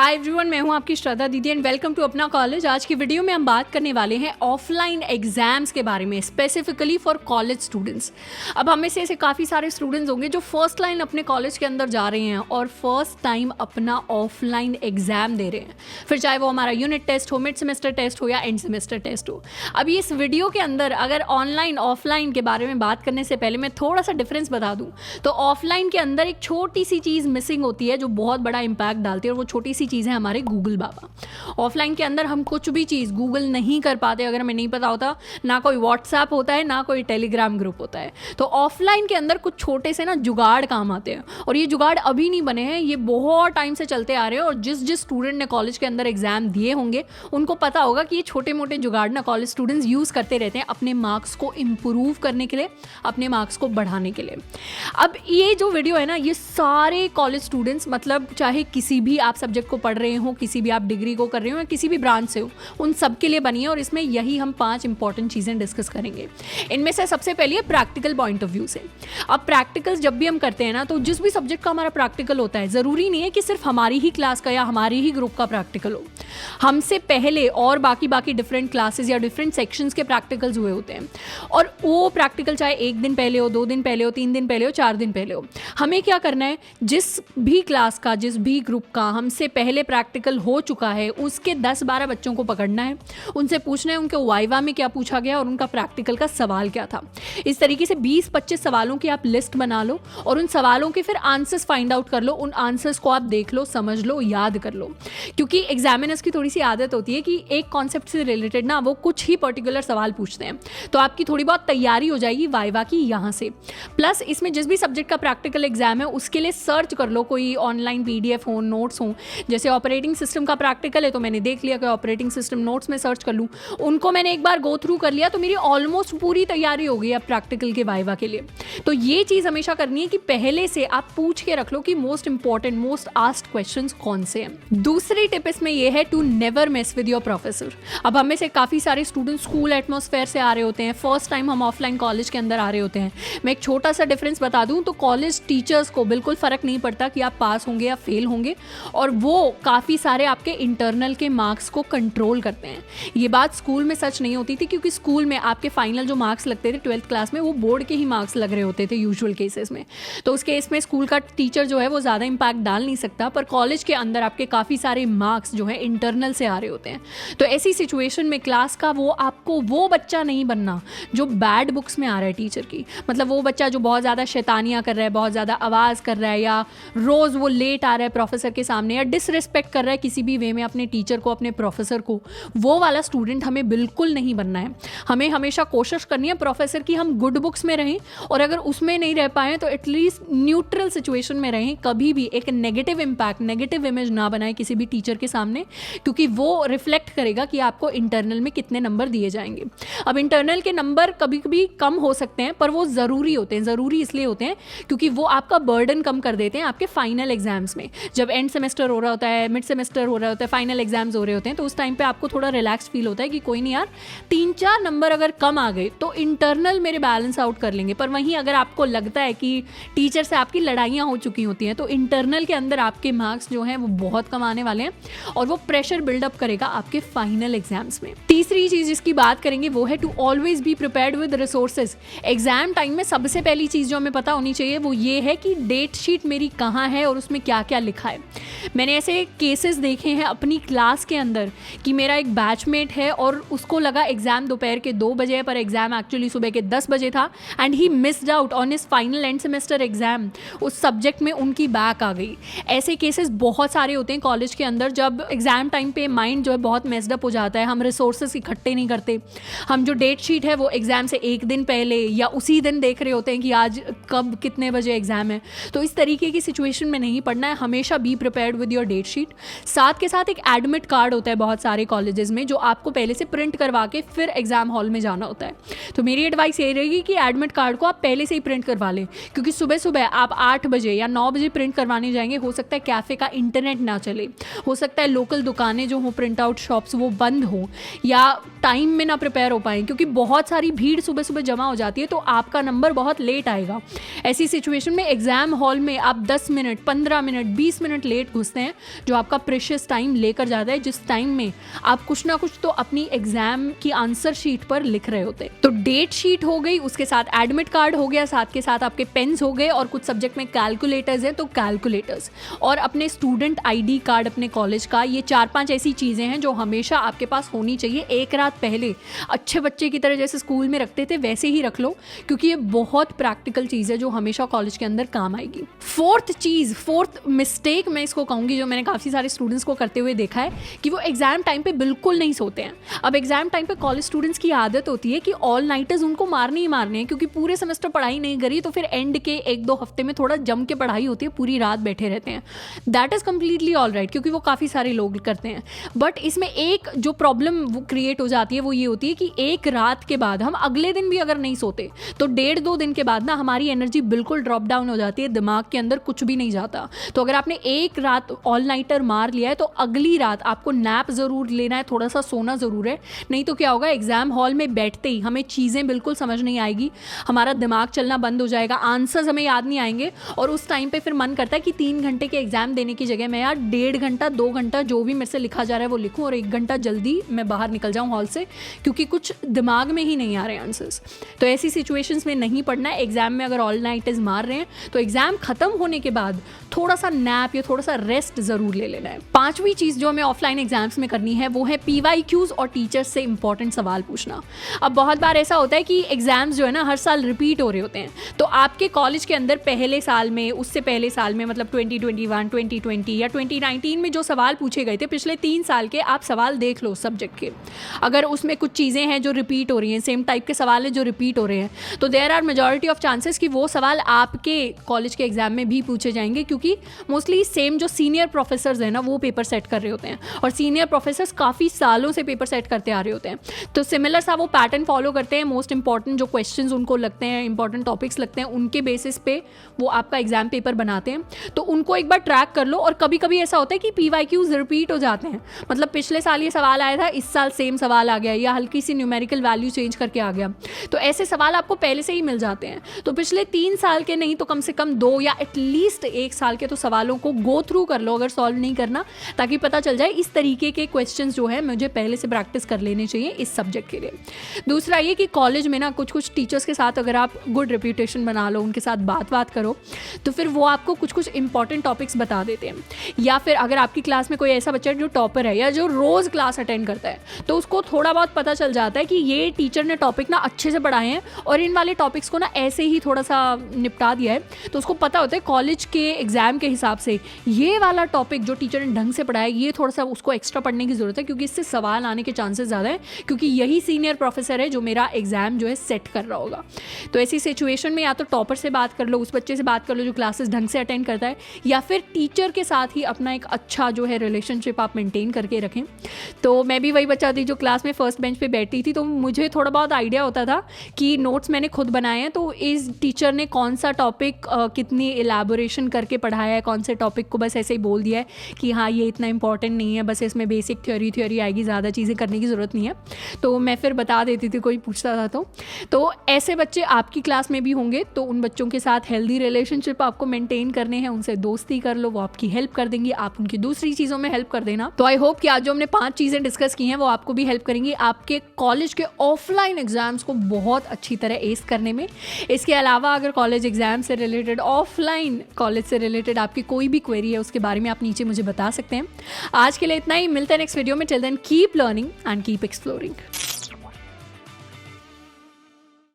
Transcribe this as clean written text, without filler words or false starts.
Hi everyone, मैं हूं आपकी श्रद्धा दीदी एंड वेलकम टू अपना कॉलेज। आज की वीडियो में हम बात करने वाले हैं ऑफलाइन एग्जाम्स के बारे में, स्पेसिफिकली फॉर कॉलेज स्टूडेंट्स। अब हमें से ऐसे काफ़ी सारे स्टूडेंट्स होंगे जो फर्स्ट लाइन अपने कॉलेज के अंदर जा रहे हैं और फर्स्ट टाइम अपना ऑफलाइन एग्जाम दे रहे हैं, फिर चाहे वो हमारा यूनिट टेस्ट हो, मिड सेमेस्टर टेस्ट हो या एंड सेमेस्टर टेस्ट हो। अभी इस वीडियो के अंदर अगर ऑनलाइन ऑफलाइन के बारे में बात करने से पहले मैं थोड़ा सा डिफरेंस बता दूँ तो ऑफलाइन के अंदर एक छोटी सी चीज़ मिसिंग होती है जो बहुत बड़ा इंपैक्ट डालती है, और वो छोटी सी चीज़ है हमारे गूगल बाबा। ऑफलाइन के अंदर हम कुछ भी चीज़ गूगल नहीं कर पाते अगर हमें नहीं पता होता, ना कोई व्हाट्सएप होता है ना कोई टेलीग्राम ग्रुप होता है। तो ऑफलाइन के अंदर कुछ छोटे से ना जुगाड़ काम आते हैं, और ये जुगाड़ अभी नहीं बने हैं, ये बहुत टाइम से चलते आ रहे हैं। और जिस स्टूडेंट ने कॉलेज के अंदर एग्जाम दिए होंगे उनको पता होगा कि ये छोटे मोटे जुगाड़ ना कॉलेज स्टूडेंट्स यूज़ करते रहते हैं अपने मार्क्स को इम्प्रूव करने के लिए, अपने मार्क्स को बढ़ाने के लिए। अब ये जो वीडियो है ना, ये सारे कॉलेज स्टूडेंट्स, मतलब चाहे किसी भी आप सब्जेक्ट को पढ़ रहे हो, किसी भी आप डिग्री को कर रहे हो या किसी भी ब्रांच से हो, उन सब के लिए बनी है। और इसमें यही हम 5 इंपॉर्टेंट चीज़ें डिस्कस करेंगे। इनमें से सबसे पहले है प्रैक्टिकल पॉइंट ऑफ व्यू से। अब प्रैक्टिकल्स जब भी हम करते हैं ना, तो जिस भी सब्जेक्ट का हमारा प्रैक्टिकल होता है, ज़रूरी नहीं है कि सिर्फ हमारी ही क्लास का या हमारी ही ग्रुप का प्रैक्टिकल हो। हमसे पहले और बाकी डिफरेंट क्लासेस या डिफरेंट सेक्शंस के प्रैक्टिकल्स हुए होते हैं, और वो प्रैक्टिकल चाहे 1 दिन पहले हो, 2 दिन पहले हो, 3 दिन पहले हो, 4 दिन पहले हो, हमें क्या करना है, जिस भी क्लास का, जिस भी ग्रुप का हमसे पहले प्रैक्टिकल हो चुका है, उसके 10-12 बच्चों को पकड़ना है, उनसे पूछना है उनके वाइवा में क्या पूछा गया और उनका प्रैक्टिकल का सवाल क्या था। इस तरीके से 20-25 सवालों की आप लिस्ट बना लो और उन सवालों के फिर आंसर्स फाइंड आउट कर लो। उन आंसर्स को आप देख लो, समझ लो, याद कर लो, क्योंकि एग्जामिनर्स की थोड़ी सी आदत होती है कि एक कॉन्सेप्ट से रिलेटेड ना वो कुछ ही पर्टिकुलर सवाल पूछते हैं, तो आपकी थोड़ी बहुत तैयारी हो जाएगी वाइवा की यहाँ से। प्लस इसमें जिस भी सब्जेक्ट का प्रैक्टिकल एग्जाम है उसके लिए सर्च कर लो, कोई ऑनलाइन PDF हो, नोट्स हो। जैसे ऑपरेटिंग सिस्टम का प्रैक्टिकल है तो मैंने देख लिया कि ऑपरेटिंग सिस्टम नोट्स में सर्च कर लूँ, उनको मैंने एक बार गो थ्रू कर लिया तो मेरी ऑलमोस्ट पूरी तैयारी हो गई अब प्रैक्टिकल के वाइवा के लिए। तो ये चीज़ हमेशा करनी है कि पहले से आप पूछ के रख लो कि most important, most asked questions कौन से हैं। दूसरी टिप इसमें यह है to never mess with your professor. अब हमें से काफ़ी सारे स्टूडेंट स्कूल एटमॉस्फेयर से आ रहे होते हैं, फर्स्ट टाइम हम ऑफलाइन कॉलेज के अंदर आ रहे होते हैं। मैं एक छोटा सा डिफरेंस बता दूं तो कॉलेज टीचर्स को बिल्कुल फ़र्क नहीं पड़ता कि आप पास होंगे या फेल होंगे, और वो काफ़ी सारे आपके इंटरनल के मार्क्स को कंट्रोल करते हैं। ये बात स्कूल में सच नहीं होती थी, क्योंकि स्कूल में आपके फाइनल जो मार्क्स लगते थे 12th क्लास में, वो बोर्ड के ही मार्क्स लग रहे होते थे यूजुअल केसेस में। तो उस केस में स्कूल का टीचर जो है वो ज़्यादा इंपैक्ट डाल नहीं सकता, पर कॉलेज के अंदर आपके काफ़ी सारे मार्क्स जो है इंटरनल से आ रहे होते हैं। तो ऐसी सिचुएशन में क्लास का आपको वो बच्चा नहीं बनना जो बैड बुक्स में आ रहा है टीचर की, मतलब वो बच्चा जो बहुत ज़्यादा शैतानियाँ कर रहा है, बहुत ज़्यादा आवाज़ कर रहा है, या रोज़ वो लेट आ रहा है प्रोफेसर के सामने, या डिसरिस्पेक्ट कर रहा है किसी भी वे में अपने टीचर को, अपने प्रोफेसर को। वो वाला स्टूडेंट हमें बिल्कुल नहीं बनना है। हमें हमेशा कोशिश करनी है प्रोफेसर की हम गुड बुक्स में रहें, और अगर उसमें नहीं रह पाएँ तो एटलीस्ट न्यूट्रल सिचुएशन में रहें। कभी भी एक नेगेटिव इम्पैक्ट, नेगेटिव इमेज ना बनाए किसी भी टीचर के सामने, क्योंकि वो रिफ्लेक्ट करेगा कि आपको इंटरनल में कितने नंबर दिए जाएंगे। अब इंटरनल के नंबर कभी कभी कम हो सकते हैं, पर वो ज़रूरी होते हैं। ज़रूरी इसलिए होते हैं क्योंकि वो आपका बर्डन कम कर देते हैं आपके फाइनल एग्जाम्स में। जब एंड सेमेस्टर हो रहा होता है, मिड सेमेस्टर हो रहा होता है, फाइनल एग्जाम्स हो रहे होते हैं, तो उस टाइम पे आपको थोड़ा रिलैक्स फील होता है कि कोई नहीं यार, 3-4 नंबर अगर कम आ गए तो इंटरनल मेरे बैलेंस आउट कर लेंगे। पर वहीं अगर आपको लगता है कि टीचर से आपकी लड़ाइयाँ हो चुकी होती हैं, तो इंटरनल के अंदर आपके मार्क्स जो हैं वो बहुत कम आने वाले हैं, और वो प्रेशर बिल्डअप करेगा आपके फाइनल एग्जाम्स में। तीसरी चीज़ जिसकी बात करेंगे वो है to always be prepared with resources. Exam time में सबसे पहली चीज़ जो हमें पता होनी चाहिए वो ये है कि डेट शीट मेरी कहाँ है और उसमें क्या क्या लिखा है। मैंने ऐसे केसेस देखे हैं अपनी क्लास के अंदर कि मेरा एक बैचमेट है और उसको लगा एग्जाम दोपहर के 2 बजे है, पर एग्जाम एक्चुअली सुबह के 10 बजे था, and he missed out on his final end semester exam. उस सब्जेक्ट में उनकी बैक आ गई। ऐसे केसेस बहुत सारे होते हैं कॉलेज के अंदर, जब एग्जाम टाइम पे माइंड जो है बहुत मेस्ड अप हो जाता है, हम रिसोर्सेज इकट्ठे नहीं करते, हम जो डेट शीट है वो एग्जाम से 1 दिन पहले या उसी दिन देख रहे होते हैं कि आज कब कितने बजे एग्जाम है। तो इस तरीके की सिचुएशन में नहीं पढ़ना है, हमेशा be prepared with your date sheet. साथ के साथ एक एडमिट कार्ड होता है बहुत सारे कॉलेजेस में, जो आपको पहले से प्रिंट करवा के फिर एग्जाम हॉल में जाना होता है। तो मेरी एडवाइस ये रहेगी कि एडमिट कार्ड को आप पहले से ही प्रिंट करवा लें, क्योंकि सुबह सुबह आप 8 बजे या 9 बजे प्रिंट करवाने जाएंगे, हो सकता है कैफ़े का इंटरनेट ना चले, हो सकता है लोकल दुकानें जो हों, प्रिंट आउट शॉप्स, वो बंद हों, या टाइम में ना प्रिपेयर हो पाएँ, क्योंकि बहुत सारी भीड़ सुबह सुबह जमा हो जाती है, तो आपका नंबर बहुत लेट आएगा। ऐसी सिचुएशन में एग्जाम हॉल में आप 10 मिनट, 15 मिनट, 20 मिनट लेट घुसते हैं जो आपका प्रेशियस टाइम लेकर जाता है, जिस टाइम में आप कुछ ना कुछ तो अपनी एग्जाम की आंसर शीट पर लिख रहे होते हैं। तो डेट शीट हो गई, उसके साथ एडमिट कार्ड हो गया, साथ के साथ आपके पेन्स हो गए, और कुछ सब्जेक्ट में कैलकुलेटर्स है तो कैलकुलेटर्स, और अपने स्टूडेंट आईडी कार्ड अपने कॉलेज का। ये 4-5 ऐसी चीज़ें हैं जो हमेशा आपके पास होनी चाहिए। एक रात पहले अच्छे बच्चे की तरह जैसे स्कूल में रखते थे वैसे ही रख लो, क्योंकि ये बहुत प्रैक्टिकल चीज़ है जो हमेशा कॉलेज के अंदर काम आएगी। फोर्थ मिस्टेक मैं इसको कहूँगी जो मैंने काफ़ी सारे स्टूडेंट्स को करते हुए देखा है कि वो एग्जाम टाइम पे बिल्कुल नहीं सोते हैं। अब एग्जाम टाइम पे कॉलेज स्टूडेंट्स की आदत होती है कि ऑल नाइटर्स उनको मारने ही मारने हैं, क्योंकि पूरे सेमेस्टर पढ़ाई नहीं करी तो फिर एंड के 1-2 हफ्ते में थोड़ा जम के पढ़ाई होती है, पूरी रात बैठे रहते हैं। That is completely all right, क्योंकि वो काफ़ी सारे लोग करते हैं। बट इसमें एक जो प्रॉब्लम वो क्रिएट हो जाती है वो ये होती है कि एक रात के बाद हम अगले दिन भी अगर नहीं सोते तो 1.5-2 दिन के बाद ना हमारी एनर्जी बिल्कुल ड्रॉप डाउन हो जाती है, दिमाग के अंदर कुछ भी नहीं जाता। तो अगर आपने एक रात ऑल नाइटर मार लिया है तो अगली रात आपको नैप ज़रूर लेना है, थोड़ा सा सोना ज़रूर है। नहीं तो क्या होगा, एग्जाम हॉल में बैठते ही हमें चीज़ें बिल्कुल समझ नहीं आएगी, हमारा दिमाग चलना बंद हो जाएगा, आंसर्स हमें याद नहीं आएंगे, और उस टाइम पे फिर मन करता है कि 3 घंटे के एग्जाम देने की जगह मैं यार 1.5 घंटा 2 घंटा जो भी मेरे से लिखा जा रहा है वो लिखूं, और 1 घंटा जल्दी मैं बाहर निकल जाऊं हॉल से, क्योंकि कुछ दिमाग में ही नहीं आ रहे आंसर्स। तो ऐसी सिचुएशंस में नहीं पढ़ना है। एग्जाम में अगर ऑल नाइटर्स मार रहे हैं तो एग्जाम खत्म होने के बाद थोड़ा सा नैप या थोड़ा सा रेस्ट ज़रूर ले लेना है। 5वीं चीज़ जो हमें ऑफलाइन एग्जाम्स में करनी है वो है PYQs और टीचर्स से इंपॉर्टेंट सवाल पूछना। अब बहुत बार ऐसा होता है कि एग्जाम्स जो है ना हर साल रिपीट हो रहे होते हैं, तो आपके कॉलेज के अंदर पहले साल में, उससे पहले साल में, मतलब 2021, 2020 या 2019 में जो सवाल पूछे गए थे पिछले 3 साल के, आप सवाल देख लो सब्जेक्ट के। अगर उसमें कुछ चीज़ें हैं जो रिपीट हो रही हैं, सेम टाइप के सवाल है जो रिपीट हो रहे हैं, तो there are majority of chances कि वो सवाल आपके कॉलेज के एग्जाम में भी पूछे जाएंगे, क्योंकि मोस्टली सेम जो सीनियर प्रोफेसर्स हैं ना वो पेपर सेट कर रहे होते हैं, और सीनियर प्रोफेसर्स काफ़ी सालों से पेपर सेट करते आ रहे होते हैं। तो सिमिलर सा वो पैटर्न फॉलो करते हैं। मोस्ट इंपॉर्टेंट जो क्वेश्चंस उनको लगते हैं, इंपॉर्टेंट टॉपिक्स लगते हैं, उनके बेसिस पे वो आपका एग्जाम पेपर बनाते हैं। तो उनको एक बार ट्रैक कर लो। और कभी कभी ऐसा होता है कि PYQs रिपीट हो जाते हैं, मतलब पिछले साल ये सवाल आया था, इस साल सेम सवाल आ गया, या हल्की सी न्यूमेरिकल वैल्यू चेंज करके आ गया। तो ऐसे सवाल आपको पहले से ही मिल जाते हैं। तो पिछले 3 साल के नहीं तो कम से कम 2 या एटलीस्ट 1 साल के तो सवालों को गो थ्रू कर लो, अगर सॉल्व नहीं करना, ताकि पता चल जाए इस तरीके के क्वेश्चंस जो है मुझे पहले से प्रैक्टिस कर लेने चाहिए इस सब्जेक्ट के लिए। दूसरा ये कि कॉलेज में ना कुछ टीचर्स के साथ अगर आप गुड रेप्यूटेशन बना लो, उनके साथ बात करो, तो फिर वो आपको कुछ इंपॉर्टेंट टॉपिक्स बता देते हैं। या फिर अगर आपकी क्लास में कोई ऐसा बच्चा है जो टॉपर है या जो रोज़ क्लास अटेंड करता है, तो उसको थोड़ा बहुत पता चल जाता है कि ये टीचर ने टॉपिक ना अच्छे से पढ़ाए हैं और इन वाले टॉपिक्स को ना ऐसे ही थोड़ा सा निपटा दिया है। तो उसको पता होता है कॉलेज के एग्जाम के हिसाब से ये वाला टॉपिक जो टीचर ने ढंग से पढ़ाया, ये थोड़ा सा उसको एक्स्ट्रा पढ़ने की ज़रूरत है, क्योंकि इससे सवाल आने के चांसेस ज़्यादा है, क्योंकि यही सीनियर प्रोफेसर है जो मेरा एग्जाम जो है सेट कर रहा होगा। तो ऐसी सिचुएशन में या तो टॉपर से बात कर लो, उस बच्चे से बात कर लो जो क्लासेस ढंग से अटेंड करता है, या फिर टीचर के साथ ही अपना एक अच्छा जो है रिलेशनशिप आप मेंटेन करके रखें। तो मैं भी वही बच्चा थी जो क्लास में फर्स्ट बेंच पे बैठती थी, तो मुझे थोड़ा बहुत आइडिया होता था कि नोट्स मैंने खुद बनाए हैं, तो इस टीचर ने कौन सा टॉपिक कितनी एलैबोरेशन करके पढ़ाया है, कौन से टॉपिक को बस ऐसे ही बोल दिया है कि हाँ ये इतना इंपॉर्टेंट नहीं है, बस इसमें बेसिक थ्योरी आएगी, ज़्यादा चीज़ें करने की ज़रूरत नहीं है। तो मैं फिर बता देती थी कोई पूछता था तो ऐसे बच्चे आपकी क्लास में भी होंगे। तो उन बच्चों के साथ हेल्दी रिलेशनशिप आपको मेंटेन करने हैं, उनसे दोस्ती कर लो, वो आपकी हेल्प कर देंगी, आप उनकी दूसरी चीज़ों में हेल्प कर देना। तो आई होप कि आज जो हमने 5 चीज़ें डिस्कस की हैं वो आपको भी हेल्प करेंगी आपके कॉलेज के ऑफलाइन एग्जाम्स को बहुत अच्छी तरह एस करने में। इसके अलावा अगर कॉलेज एग्जाम से रिलेटेड, ऑफलाइन कॉलेज से रिलेटेड आपकी कोई भी क्वेरी है उसके बारे में आप नीचे मुझे बता सकते हैं। आज के लिए इतना ही, मिलते हैं नेक्स्ट वीडियो में। Till then keep learning and keep exploring.